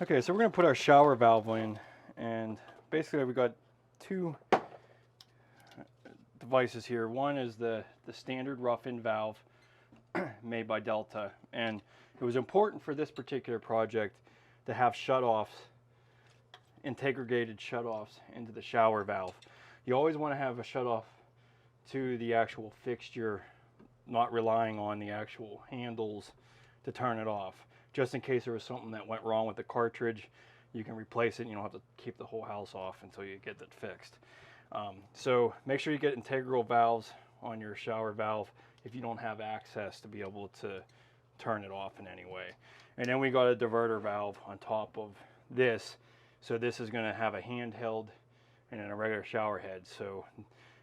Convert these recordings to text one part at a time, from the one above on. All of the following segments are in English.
Okay, so we're going to put our shower valve in, and basically we got two devices here. One is the standard rough-in valve made by Delta, and it was important for this particular project to have shutoffs, integrated shutoffs into the shower valve. You always want to have a shutoff to the actual fixture, not relying on the actual handles to turn it off. Just in case there was something that went wrong with the cartridge, you can replace it and you don't have to keep the whole house off until you get it fixed. So make sure you get integral valves on your shower valve if you don't have access to be able to turn it off in any way. And then we got a diverter valve on top of this. So this is going to have a handheld and then a regular shower head. So,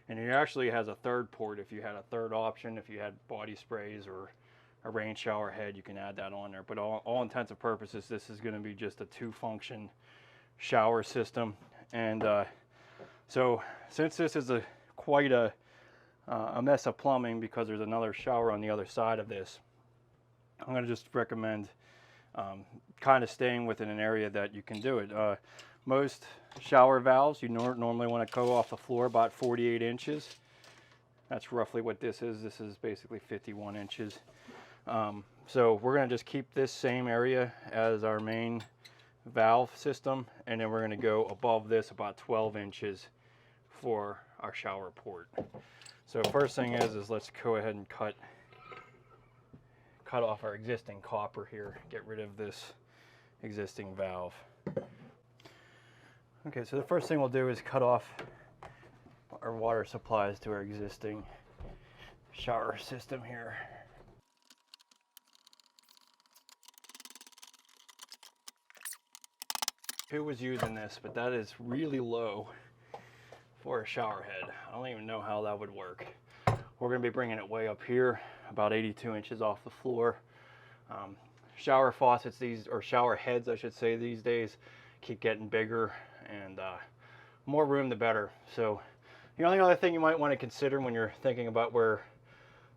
and it actually has a third port if you had a third option. If you had body sprays or a rain shower head, you can add that on there. But all intents and purposes, this is going to be just a two-function shower system. And so since this is quite a mess of plumbing because there's another shower on the other side of this, I'm going to just recommend kind of staying within an area that you can do it. Most shower valves, you normally want to go off the floor about 48 inches. That's roughly what this is. This is basically 51 inches. So we're going to just keep this same area as our main valve system, and then we're going to go above this about 12 inches for our shower port. So first thing is let's go ahead and cut off our existing copper here, get rid of this existing valve. Okay, so the first thing we'll do is cut off our water supplies to our existing shower system here. Who was using this, but that is really low for a shower head. I don't even know how that would work. We're going to be bringing it way up here, about 82 inches off the floor. Shower faucets, or shower heads I should say, these days keep getting bigger, and more room the better. So the only other thing you might want to consider when you're thinking about where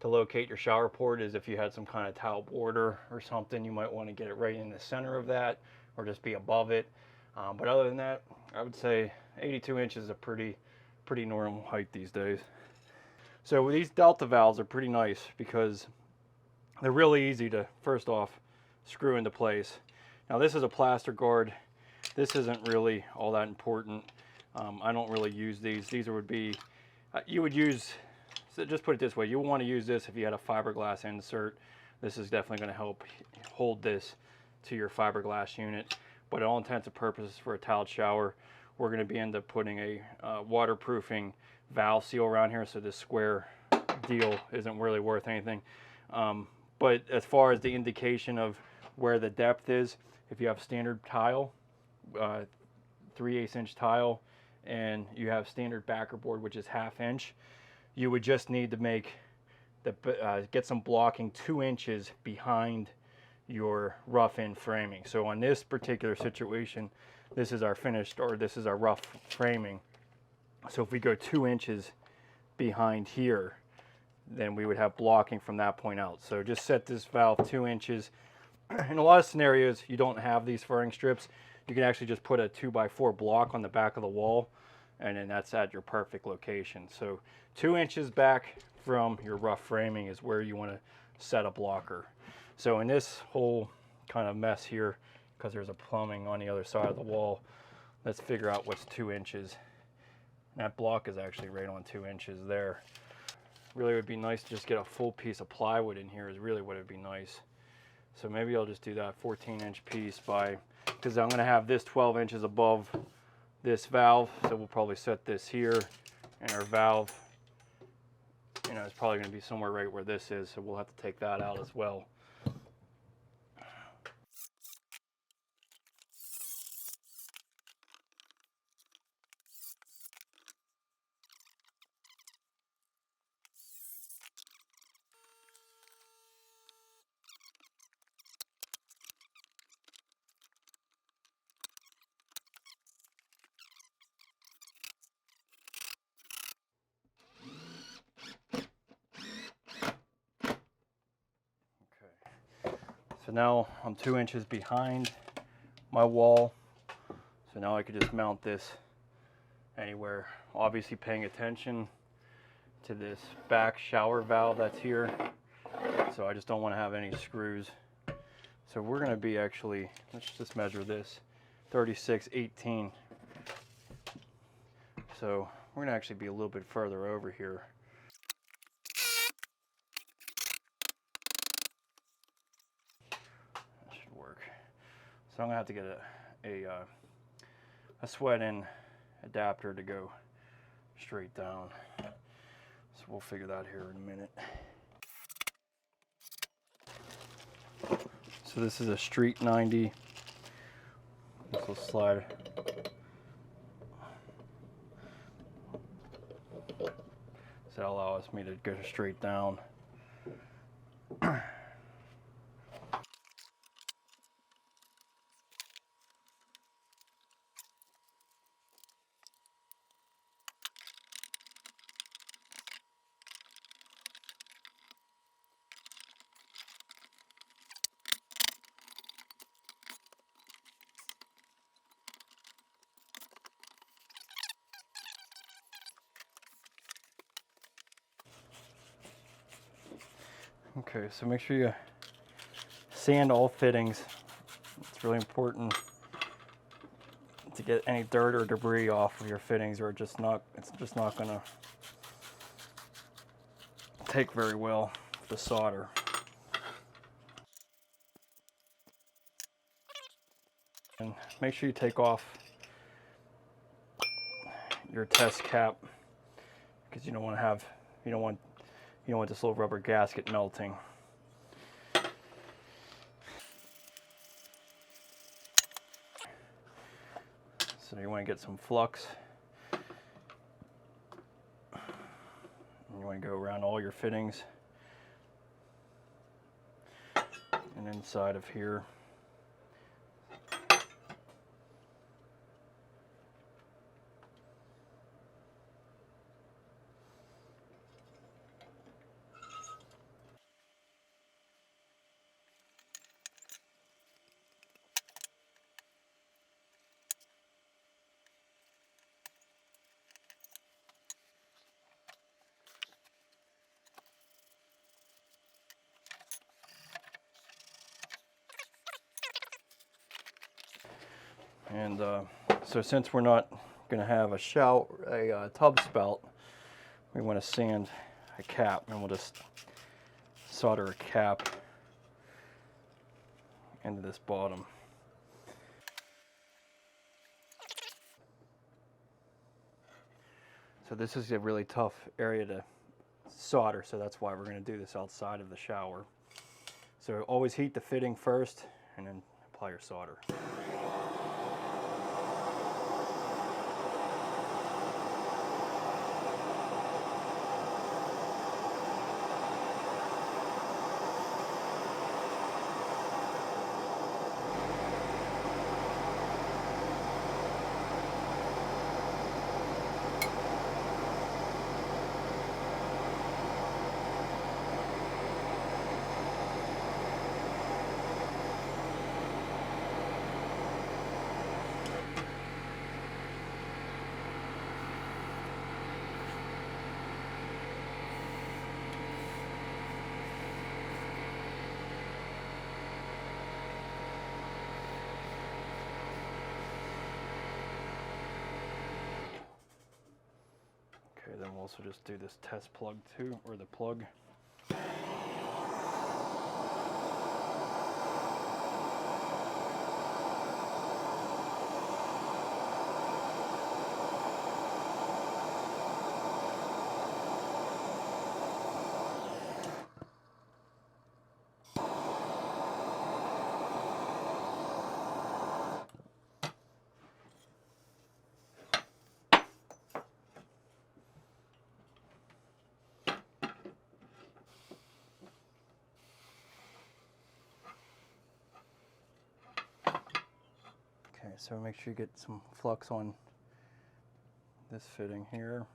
to locate your shower port is if you had some kind of tile border or something, you might want to get it right in the center of that or just be above it. But other than that, I would say 82 inches is a pretty normal height these days. So these Delta valves are pretty nice because they're really easy to, first off, screw into place. Now this is a plaster guard. This isn't really all that important. I don't really use these. These would be, you would use, so just put it this way, you would want to use this if you had a fiberglass insert. This is definitely going to help hold this to your fiberglass unit. But all intents and purposes for a tiled shower, we're going to end up putting a waterproofing valve seal around here, so this square deal isn't really worth anything. But as far as the indication of where the depth is, if you have standard tile, 3/8 inch tile, and you have standard backer board, which is 1/2 inch, you would just need to make get some blocking 2 inches behind your rough-in framing. So on this particular situation, this is our finished, or this is our rough framing. So if we go 2 inches behind here, then we would have blocking from that point out. So just set this valve 2 inches. In a lot of scenarios, you don't have these furring strips. You can actually just put a 2x4 block on the back of the wall, and then that's at your perfect location. So 2 inches back from your rough framing is where you want to set a blocker. So in this whole kind of mess here, because there's a plumbing on the other side of the wall, let's figure out what's 2 inches. That block is actually right on 2 inches there. Really would be nice to just get a full piece of plywood in here is really what would be nice. So maybe I'll just do that 14-inch piece because I'm going to have this 12 inches above this valve, so we'll probably set this here, and our valve, you know, it's probably going to be somewhere right where this is, so we'll have to take that out as well. So now I'm 2 inches behind my wall. So now I could just mount this anywhere. Obviously paying attention to this back shower valve that's here. So I just don't want to have any screws. So we're going to be actually, let's just measure this, 36/18. So we're going to actually be a little bit further over here. That should work. So I'm going to have to get a sweat-in adapter to go straight down. So we'll figure that here in a minute. So this is a Street 90. This will slide. So that allows me to go straight down. Okay, so make sure you sand all fittings. It's really important to get any dirt or debris off of your fittings, or it's just not gonna take very well with the solder. And make sure you take off your test cap, because you don't want this little rubber gasket melting. So you want to get some flux. And you want to go around all your fittings and inside of here. And so since we're not going to have a tub spout, we want to sand a cap, and we'll just solder a cap into this bottom. So this is a really tough area to solder, so that's why we're going to do this outside of the shower. So always heat the fitting first and then apply your solder. Then we'll also just do this test plug too, or the plug. Okay, so make sure you get some flux on this fitting here.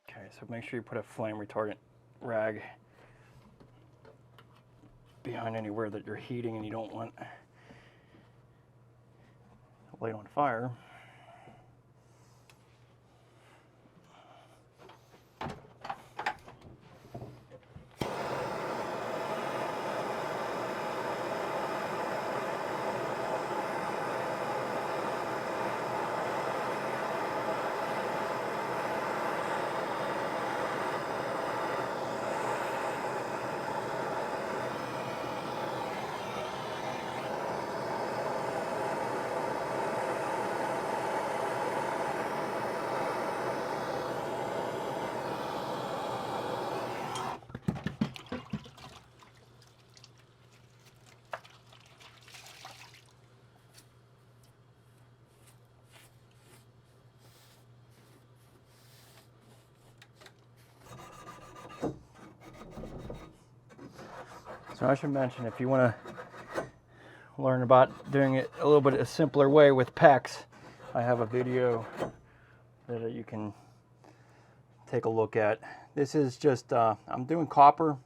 Okay, so make sure you put a flame retardant rag behind anywhere that you're heating and you don't want to light on fire. So I should mention, if you want to learn about doing it a little bit a simpler way with PEX, I have a video that you can take a look at. This is just, I'm doing copper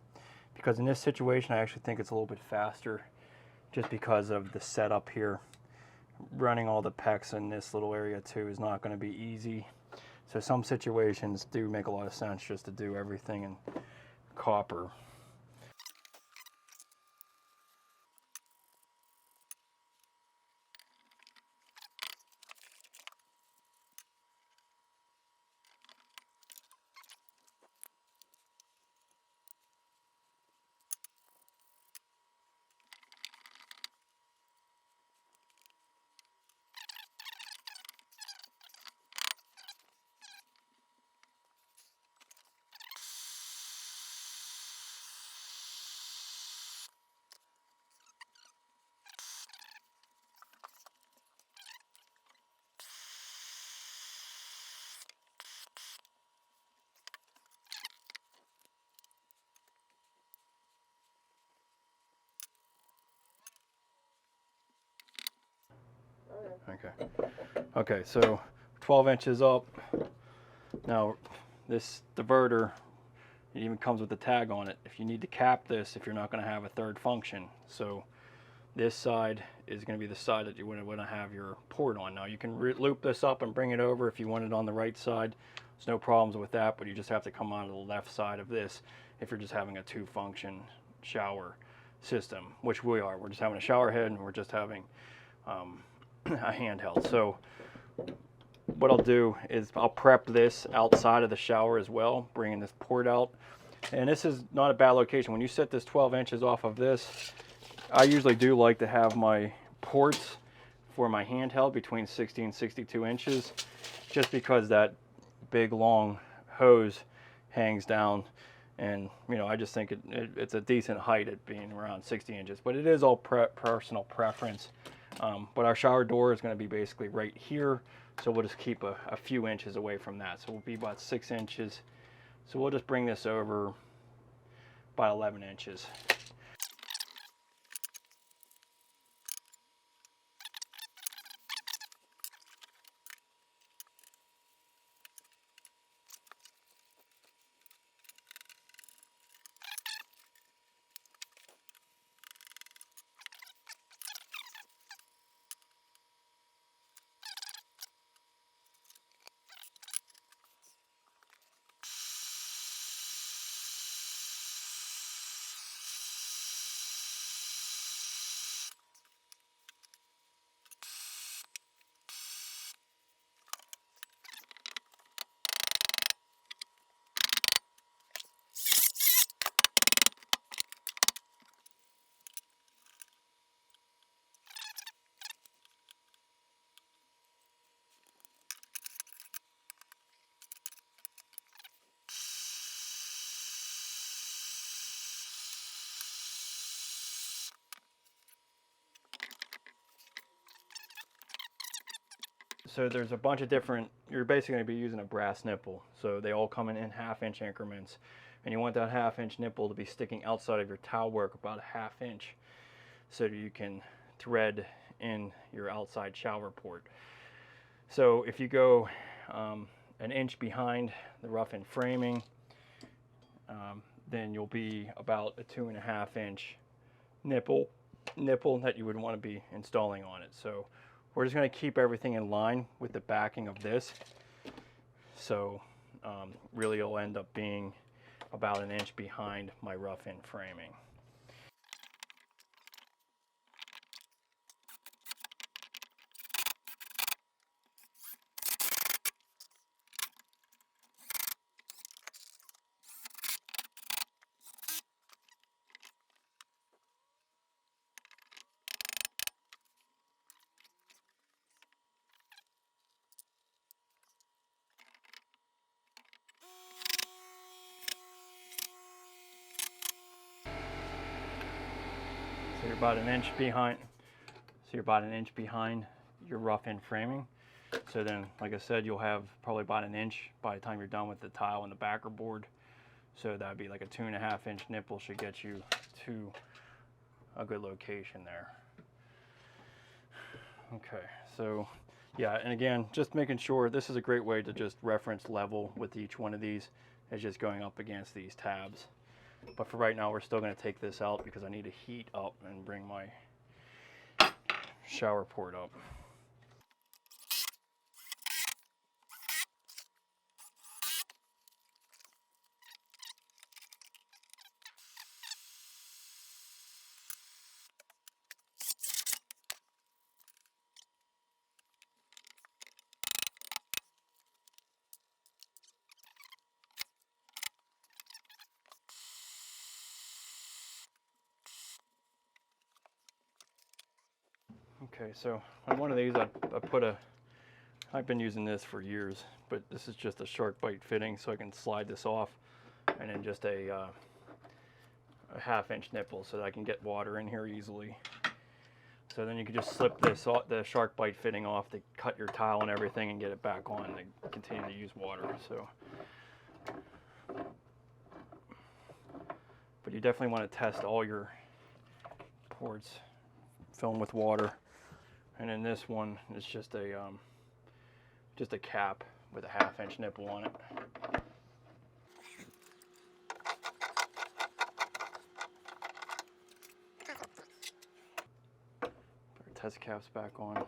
because in this situation I actually think it's a little bit faster just because of the setup here. Running all the PEX in this little area too is not going to be easy. So some situations do make a lot of sense just to do everything in copper. Okay, so 12 inches up. Now this diverter, it even comes with a tag on it if you need to cap this if you're not going to have a third function. So this side is going to be the side that you want to have your port on. Now you can loop this up and bring it over if you want it on the right side. There's no problems with that, but you just have to come on to the left side of this if you're just having a two function shower system, which we are. We're just having a shower head and we're just having a handheld. So what I'll do is I'll prep this outside of the shower as well, bringing this port out. And this is not a bad location. When you set this 12 inches off of this, I usually do like to have my ports for my handheld between 60 and 62 inches, just because that big long hose hangs down. And you know, I just think it's a decent height at being around 60 inches, but it is all personal preference. But our shower door is going to be basically right here, so we'll just keep a few inches away from that. So we'll be about 6 inches. So we'll just bring this over by 11 inches. So there's a bunch of different, you're basically going to be using a brass nipple. So they all come in 1/2 inch increments. And you want that 1/2 inch nipple to be sticking outside of your towel work about a 1/2 inch so that you can thread in your outside shower port. So if you go an inch behind the rough-in framing, then you'll be about a 2.5 inch nipple that you would want to be installing on it. So we're just going to keep everything in line with the backing of this. So really it'll end up being about an inch behind my rough-in framing. So you're about an inch behind. So you're about an inch behind your rough-in framing. So then, like I said, you'll have probably about an inch by the time you're done with the tile and the backer board. So that'd be like a 2.5 inch nipple should get you to a good location there. Okay, so yeah, and again, just making sure this is a great way to just reference level with each one of these, is just going up against these tabs. But for right now, we're still going to take this out because I need to heat up and bring my shower port up. Okay, so on one of these, I've been using this for years, but this is just a shark bite fitting, so I can slide this off, and then just a 1/2 inch nipple so that I can get water in here easily. So then you can just slip this the shark bite fitting off to cut your tile and everything and get it back on to continue to use water. So, but you definitely want to test all your ports, fill them with water. And then this one is just a cap with a 1/2 inch nipple on it. Put our test caps back on.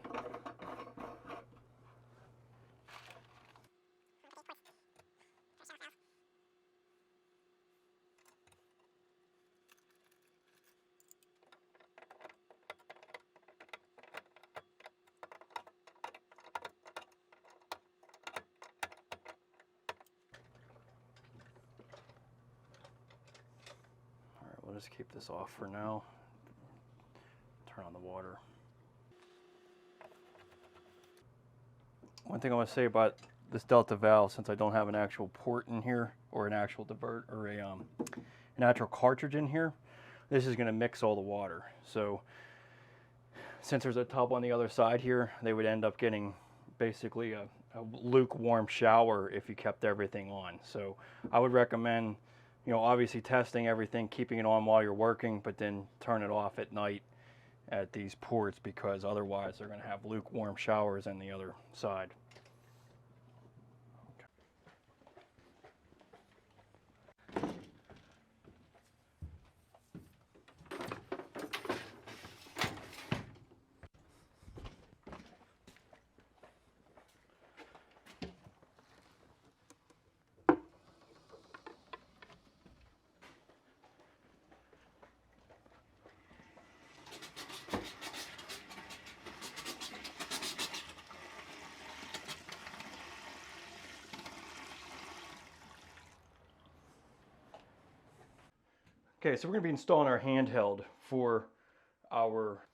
We'll just keep this off for now. Turn on the water. One thing I want to say about this Delta valve, since I don't have an actual port in here or an actual divert or an actual cartridge in here, this is going to mix all the water. So since there's a tub on the other side here, they would end up getting basically a lukewarm shower if you kept everything on. So I would recommend, you know, obviously testing everything, keeping it on while you're working, but then turn it off at night at these ports, because otherwise they're going to have lukewarm showers on the other side. Okay, so we're going to be installing our handheld for our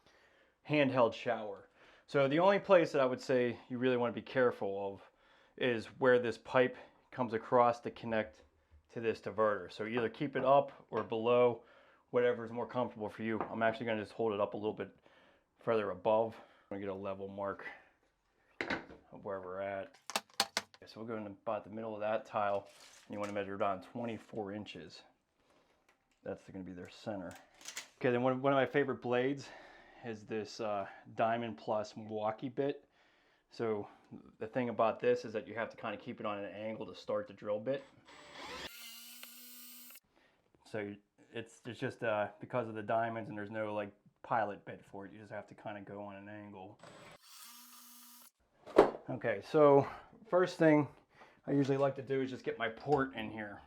handheld shower. So the only place that I would say you really want to be careful of is where this pipe comes across to connect to this diverter. So either keep it up or below, whatever is more comfortable for you. I'm actually going to just hold it up a little bit further above. I'm going to get a level mark of where we're at. so we'll go in about the middle of that tile, and you want to measure down 24 inches. That's going to be their center. Okay, then one of my favorite blades is this Diamond Plus Milwaukee bit. So the thing about this is that you have to kind of keep it on an angle to start the drill bit. So it's just because of the diamonds, and there's no like pilot bit for it. You just have to kind of go on an angle. Okay, so first thing I usually like to do is just get my port in here.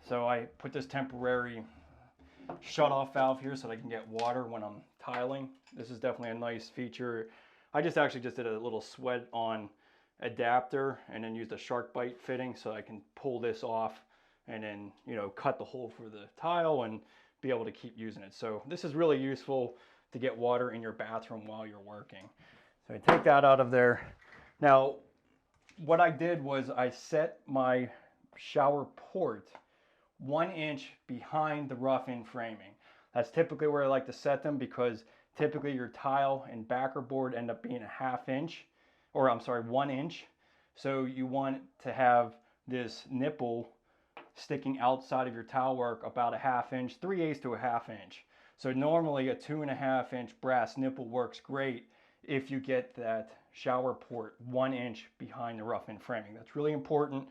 So I put this temporary shut-off valve here so that I can get water when I'm tiling. This is definitely a nice feature. I actually just did a little sweat-on adapter and then used a shark bite fitting so I can pull this off and then, you know, cut the hole for the tile and be able to keep using it. So this is really useful to get water in your bathroom while you're working. So I take that out of there. Now, what I did was I set my shower port 1 inch behind the rough-in framing. That's typically where I like to set them, because typically your tile and backer board end up being a 1/2 inch, or I'm sorry, 1 inch. So you want to have this nipple sticking outside of your tile work about a 1/2 inch, 3/8 to a 1/2 inch. So normally a 2.5 inch brass nipple works great if you get that shower port 1 inch behind the rough-in framing. That's really important.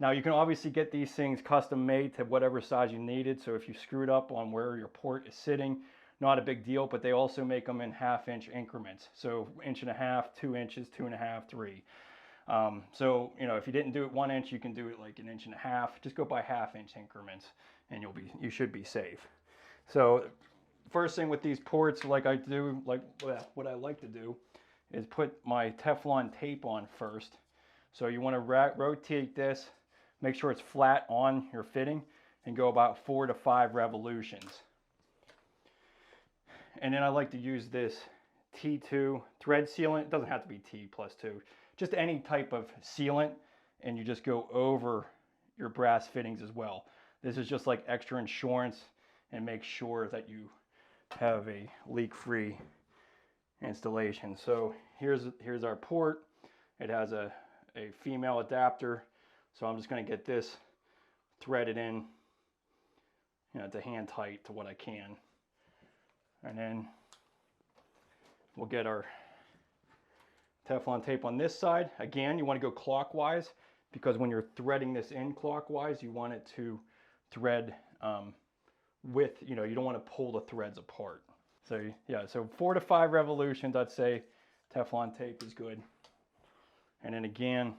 Now you can obviously get these things custom made to whatever size you needed. So if you screwed up on where your port is sitting, not a big deal, but they also make them in 1/2 inch increments. So 1.5 inches, 2 inches, 2.5, 3. So, you know, if you didn't do it 1 inch, you can do it like 1.5 inches. Just go by 1/2 inch increments and you should be safe. So first thing with these ports, like I do, like what I like to do is put my Teflon tape on first. So you want to rotate this, make sure it's flat on your fitting, and go about 4 to 5 revolutions. And then I like to use this T2 thread sealant. It doesn't have to be T+2, just any type of sealant, and you just go over your brass fittings as well. This is just like extra insurance and make sure that you have a leak-free installation. So here's our port. It has a female adapter, so I'm just going to get this threaded in, you know, to hand tight to what I can, and then we'll get our Teflon tape on this side. Again, you want to go clockwise, because when you're threading this in clockwise, you want it to thread with, you know, you don't want to pull the threads apart. So yeah, so 4 to 5 revolutions, I'd say Teflon tape is good. And then again,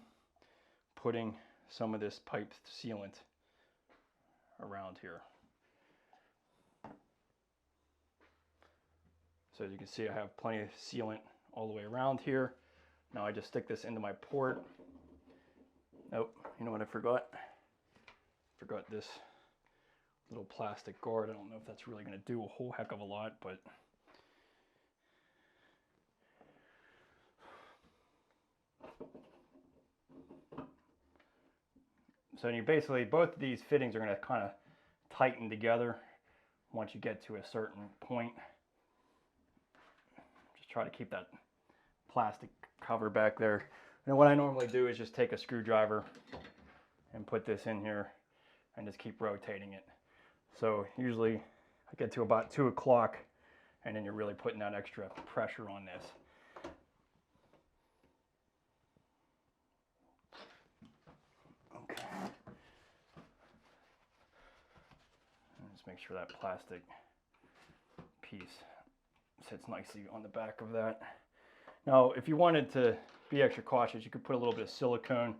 putting some of this pipe sealant around here. So as you can see, I have plenty of sealant all the way around here. Now I just stick this into my port. Nope, you know what I forgot? Forgot this little plastic guard. I don't know if that's really going to do a whole heck of a lot, but so you basically, both of these fittings are going to kind of tighten together once you get to a certain point. Just try to keep that plastic cover back there. And what I normally do is just take a screwdriver and put this in here and just keep rotating it. So usually I get to about 2 o'clock, and then you're really putting that extra pressure on this. Okay. And just make sure that plastic piece sits nicely on the back of that. Now, if you wanted to be extra cautious, you could put a little bit of silicone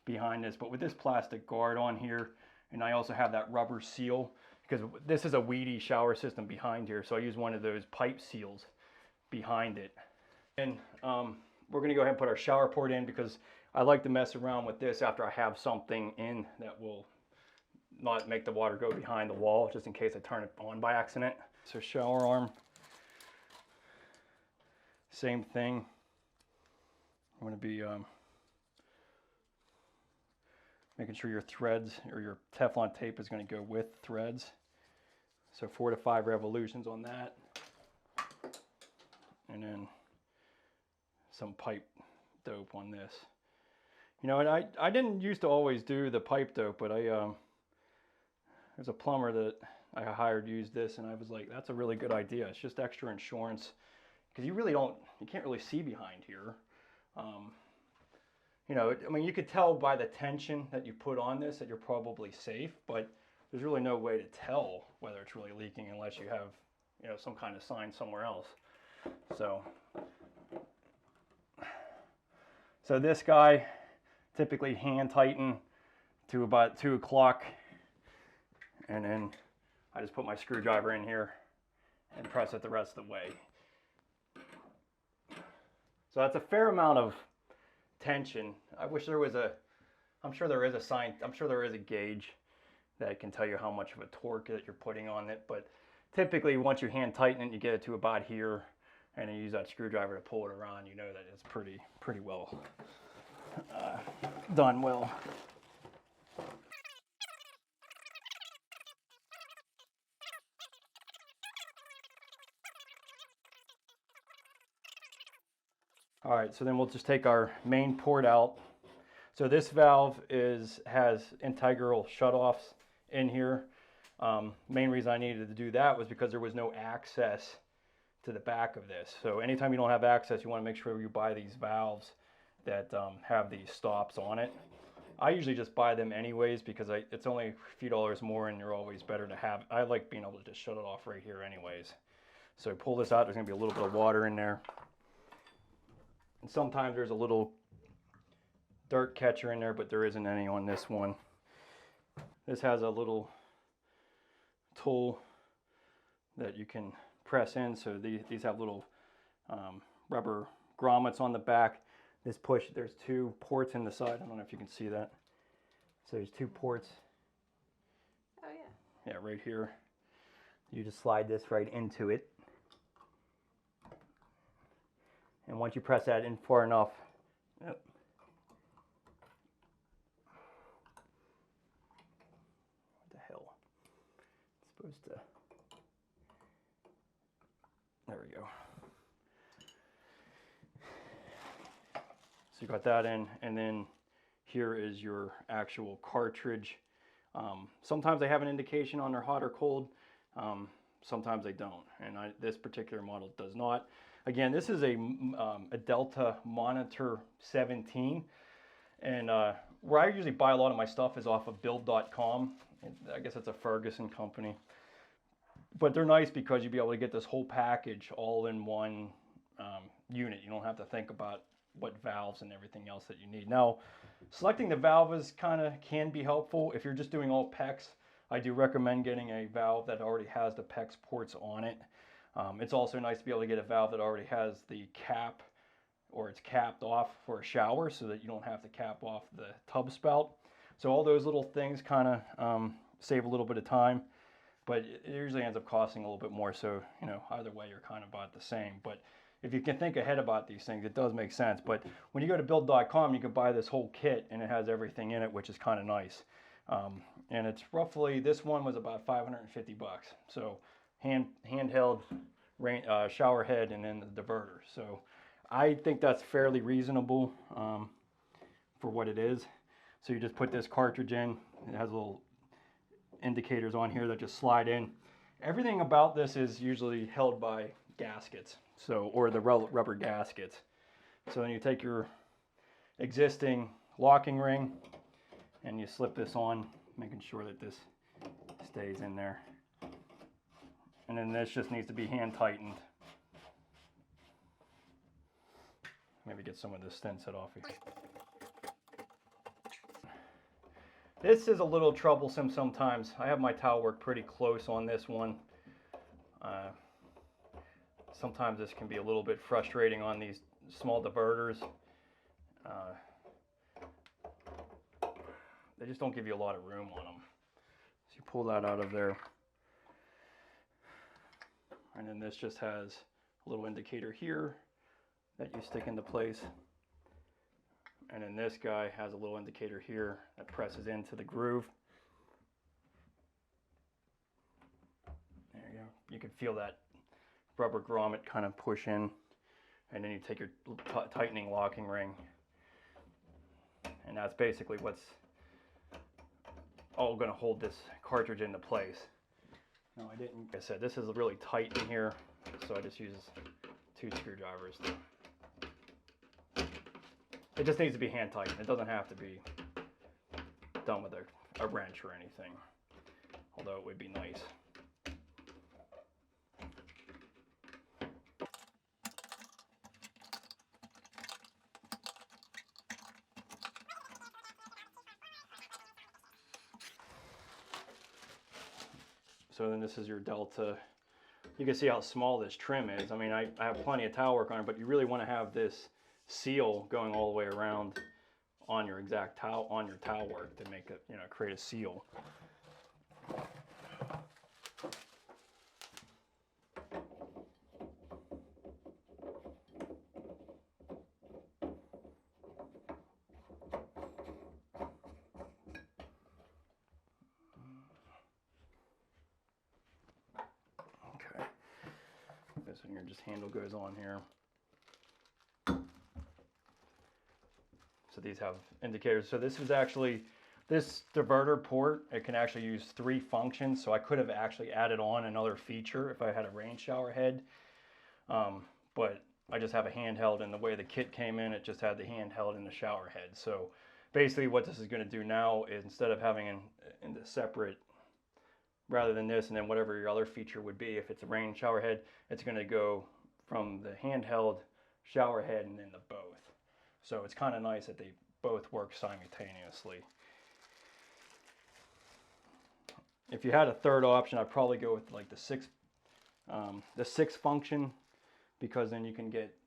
behind this, but with this plastic guard on here, and I also have that rubber seal, because this is a weedy shower system behind here, so I use one of those pipe seals behind it. And we're going to go ahead and put our shower port in, because I like to mess around with this after I have something in that will not make the water go behind the wall, just in case I turn it on by accident. So shower arm, same thing. I'm going to be making sure your threads or your Teflon tape is going to go with threads. So 4 to 5 revolutions on that. And then some pipe dope on this. You know, and I didn't used to always do the pipe dope, but there's a plumber that I hired used this, and I was like, that's a really good idea. It's just extra insurance, because you can't really see behind here. You know, I mean, you could tell by the tension that you put on this that you're probably safe, but there's really no way to tell whether it's really leaking unless you have, you know, some kind of sign somewhere else. So this guy, typically hand tighten to about 2 o'clock, and then I just put my screwdriver in here and press it the rest of the way. So that's a fair amount of tension. I wish there was I'm sure there is a gauge that can tell you how much of a torque that you're putting on it, but typically once you hand tighten it, you get it to about here, and then you use that screwdriver to pull it around, you know that it's pretty well done well. All right, so then we'll just take our main port out. So this valve has integral shutoffs in here. Main reason I needed to do that was because there was no access to the back of this. So anytime you don't have access, you want to make sure you buy these valves that have these stops on it. I usually just buy them anyways because it's only a few dollars more, and you're always better to have. I like being able to just shut it off right here anyways. So pull this out, there's going to be a little bit of water in there. And sometimes there's a little dirt catcher in there, but there isn't any on this one. This has a little tool that you can press in. So these have little rubber grommets on the back. There's 2 ports in the side. I don't know if you can see that. So there's 2 ports. Oh yeah. Yeah, right here. You just slide this right into it. And once you press that in far enough, what the hell? It's supposed to, there we go. So you got that in, and then here is your actual cartridge. Sometimes they have an indication on their hot or cold. Sometimes they don't, and this particular model does not. Again, this is a Delta Monitor 17, and where I usually buy a lot of my stuff is off of build.com. I guess it's a Ferguson company, but they're nice because you'll be able to get this whole package all in one unit. You don't have to think about what valves and everything else that you need. Now, selecting the valve can be helpful. If you're just doing all PEX, I do recommend getting a valve that already has the PEX ports on it. It's also nice to be able to get a valve that already has the cap, or it's capped off for a shower, so that you don't have to cap off the tub spout. So all those little things kind of save a little bit of time, but it usually ends up costing a little bit more. So, you know, either way, you're kind of about the same. But if you can think ahead about these things, it does make sense. But when you go to build.com, you can buy this whole kit, and it has everything in it, which is kind of nice. And it's roughly, this one was about 550 bucks. So handheld shower head, and then the diverter. So I think that's fairly reasonable for what it is. So you just put this cartridge in. It has little indicators on here that just slide in. Everything about this is usually held by gaskets, or the rubber gaskets. So then you take your existing locking ring and you slip this on, making sure that this stays in there. And then this just needs to be hand tightened. Maybe get some of this stent set off here. This is a little troublesome sometimes. I have my towel work pretty close on this one. Sometimes this can be a little bit frustrating on these small diverters. They just don't give you a lot of room on them. So you pull that out of there. And then this just has a little indicator here that you stick into place. And then this guy has a little indicator here that presses into the groove. There you go. You can feel that rubber grommet kind of push in. And then you take your tightening locking ring and that's basically what's all going to hold this cartridge into place. No, I didn't. Like I said, this is really tight in here, so I just use 2 screwdrivers. It just needs to be hand tightened. It doesn't have to be done with a wrench or anything, although it would be nice. So then this is your delta. You can see how small this trim is. I mean, I have plenty of tile work on it, but you really want to have this seal going all the way around on your exact tile, on your tile work to make it, you know, create a seal. Okay. This one here, just handle goes on here. So these have indicators. So this was actually, this diverter port, it can actually use 3 functions. So I could have actually added on another feature if I had a rain shower head. But I just have a handheld, and the way the kit came in, it just had the handheld and the shower head. So basically what this is going to do now is, instead of having in the separate, rather than this and then whatever your other feature would be, if it's a rain shower head, it's going to go from the handheld, shower head, and then the both. So it's kind of nice that they both work simultaneously. If you had a third option, I'd probably go with like the 6 function, because then you can get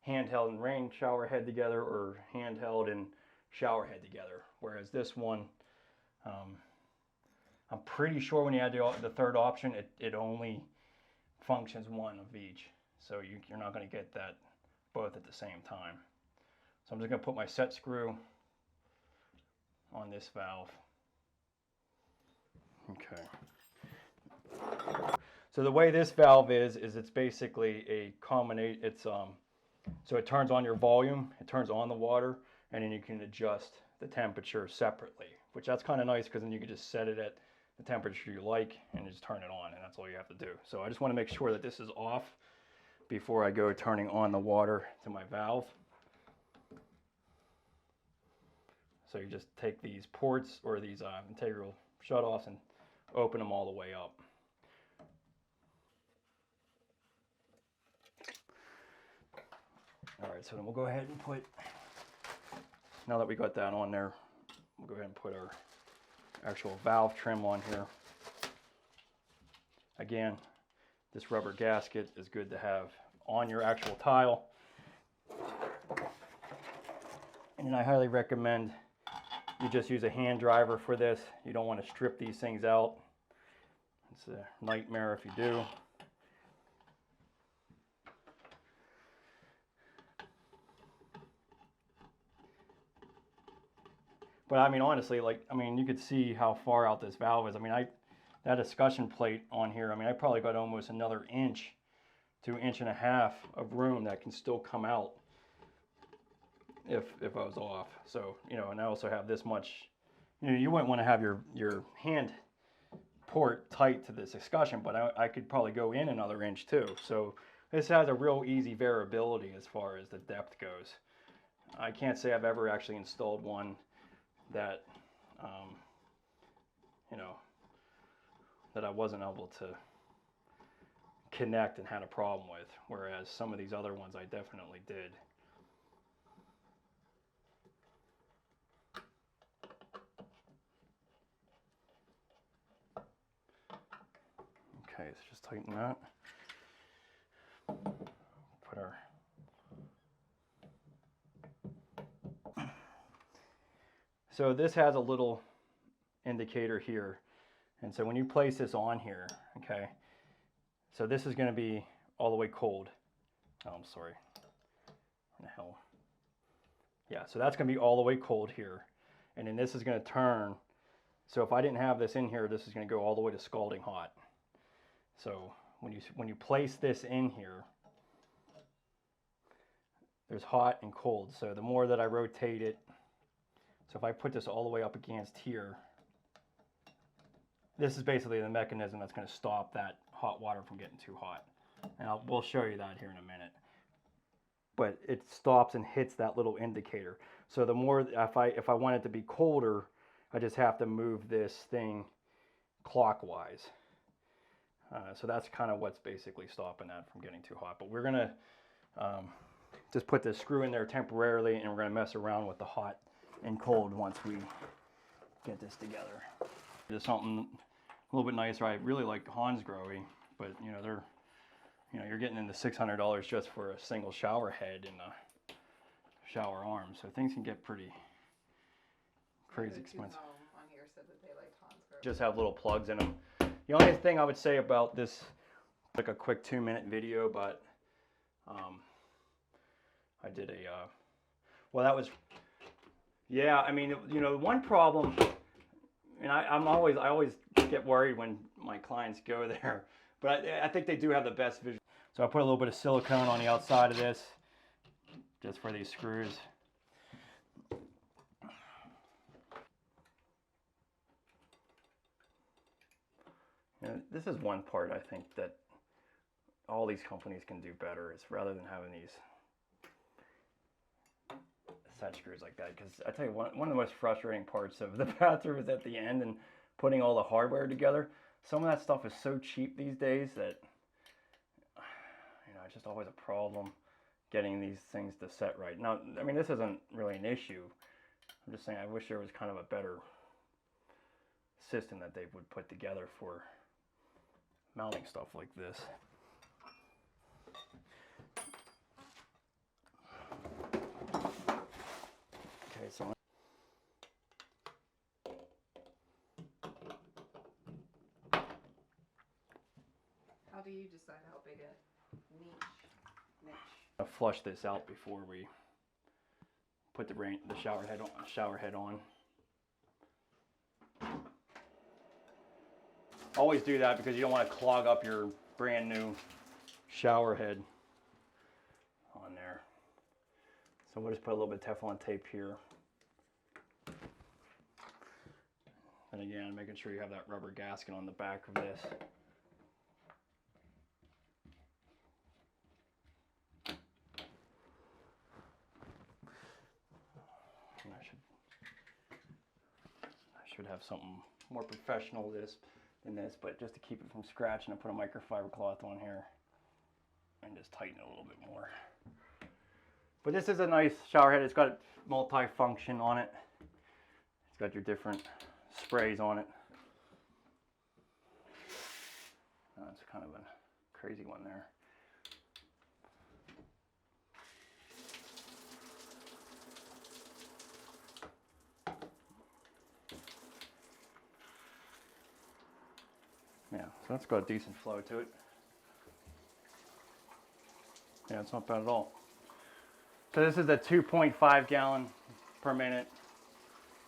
handheld and rain shower head together, or handheld and shower head together. Whereas this one, I'm pretty sure when you add the third option, it only functions one of each. So you're not going to get that both at the same time. So I'm just going to put my set screw on this valve. Okay. So the way this valve is it's basically a combination. It's so it turns on your volume, it turns on the water, and then you can adjust the temperature separately, which that's kind of nice, because then you can just set it at the temperature you like and just turn it on, and that's all you have to do. So I just want to make sure that this is off before I go turning on the water to my valve. So you just take these ports, or these integral shutoffs, and open them all the way up. All right, so then we'll go ahead and put, now that we got that on there, we'll go ahead and put our actual valve trim on here. Again, this rubber gasket is good to have on your actual tile. And I highly recommend you just use a hand driver for this. You don't want to strip these things out. It's a nightmare if you do. But I mean, honestly, you could see how far out this valve is. I mean, that discussion plate on here, I mean, I probably got almost another inch to 1.5 inches of room that can still come out if I was off. So, you know, and I also have this much, you know, you wouldn't want to have your hand port tight to this discussion, but I could probably go in another inch too. So this has a real easy variability as far as the depth goes. I can't say I've ever actually installed one that, you know, that I wasn't able to connect and had a problem with, whereas some of these other ones I definitely did. Okay, so just tighten that. Put our So this has a little indicator here. And so when you place this on here, okay, so this is going to be all the way cold. Oh, I'm sorry. What the hell? Yeah, so that's going to be all the way cold here. And then this is going to turn. So if I didn't have this in here, this is going to go all the way to scalding hot. So when you place this in here, there's hot and cold. So the more that I rotate it, So if I put this all the way up against here, this is basically the mechanism that's going to stop that hot water from getting too hot. And we'll show you that here in a minute. But it stops and hits that little indicator. So the more, if I want it to be colder, I just have to move this thing clockwise. So that's kind of what's basically stopping that from getting too hot. But we're gonna just put this screw in there temporarily, and we're gonna mess around with the hot and cold once we get this together. Just something a little bit nicer. I really like Hansgrohe, but you know you're getting into $600 just for a single shower head and a shower arm. So things can get pretty crazy expensive. On here said that they like Hansgrohe. Just have little plugs in them. The only thing I would say about this, like a quick 2-minute video, but I did a, well, that was, yeah, I mean, you know, one problem, and I always get worried when my clients go there, but I think they do have the best vision. So I put a little bit of silicone on the outside of this, just for these screws. You know, this is one part I think that all these companies can do better, is rather than having these set screws like that. Because I tell you, one of the most frustrating parts of the bathroom is at the end and putting all the hardware together. Some of that stuff is so cheap these days that, you know, it's just always a problem getting these things to set right. Now, I mean, this isn't really an issue. I'm just saying I wish there was kind of a better system that they would put together for mounting stuff like this. Okay, so How do you decide how big a niche? I'll flush this out before we put the shower head on. Always do that because you don't want to clog up your brand new shower head on there. So we'll just put a little bit of Teflon tape here. And again, making sure you have that rubber gasket on the back of this. And I should have something more professional than this, but just to keep it from scratching, I put a microfiber cloth on here and just tighten it a little bit more. But this is a nice shower head. It's got multi-function on it. It's got your different sprays on it. That's kind of a crazy one there. Yeah, so that's got a decent flow to it. Yeah, it's not bad at all. So this is a 2.5 gallon per minute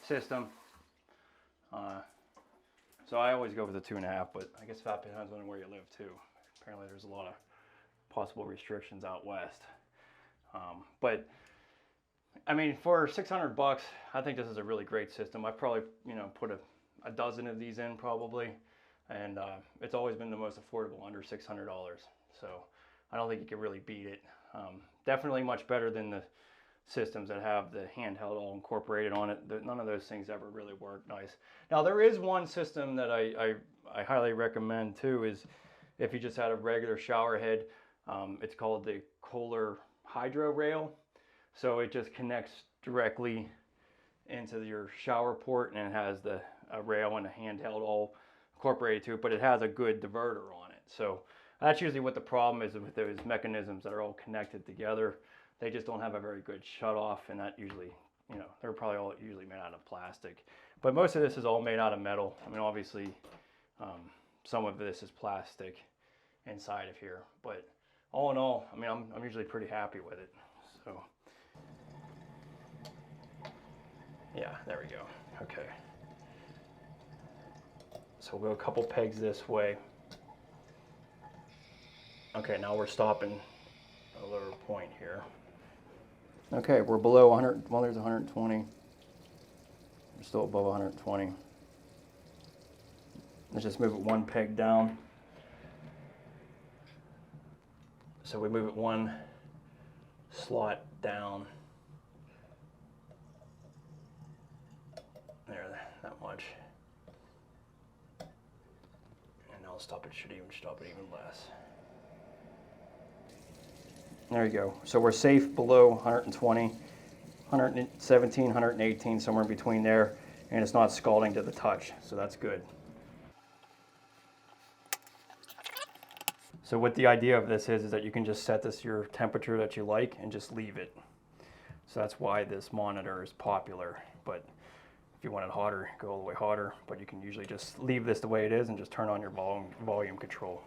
system. So I always go for the 2.5, but I guess that depends on where you live too. Apparently there's a lot of possible restrictions out west. But I mean, for 600 bucks, I think this is a really great system. I probably, you know, put a dozen of these in probably. And it's always been the most affordable, under $600. So I don't think you can really beat it. Definitely much better than the systems that have the handheld all incorporated on it. None of those things ever really work nice. Now there is one system that I highly recommend too, is if you just had a regular shower head. It's called the Kohler Hydro Rail. So it just connects directly into your shower port, and it has a rail and a handheld all incorporated to it, but it has a good diverter on it. So that's usually what the problem is with those mechanisms that are all connected together. They just don't have a very good shut off, and that usually, you know, they're probably all usually made out of plastic. But most of this is all made out of metal. I mean, obviously, some of this is plastic inside of here, but all in all, I mean, I'm usually pretty happy with it. So yeah, there we go. Okay. So we'll go a couple pegs this way. Okay, now we're stopping at a lower point here. Okay, we're below 100, well there's 120. We're still above 120. Let's just move it one peg down. So we move it one slot down. There, that much. And I'll stop it, should even stop it even less. There you go. So we're safe below 120, 117, 118, somewhere in between there, and it's not scalding to the touch, so that's good. So what the idea of this is that you can just set this your temperature that you like and just leave it. So that's why this monitor is popular. But if you want it hotter, go all the way hotter, but you can usually just leave this the way it is and just turn on your volume control.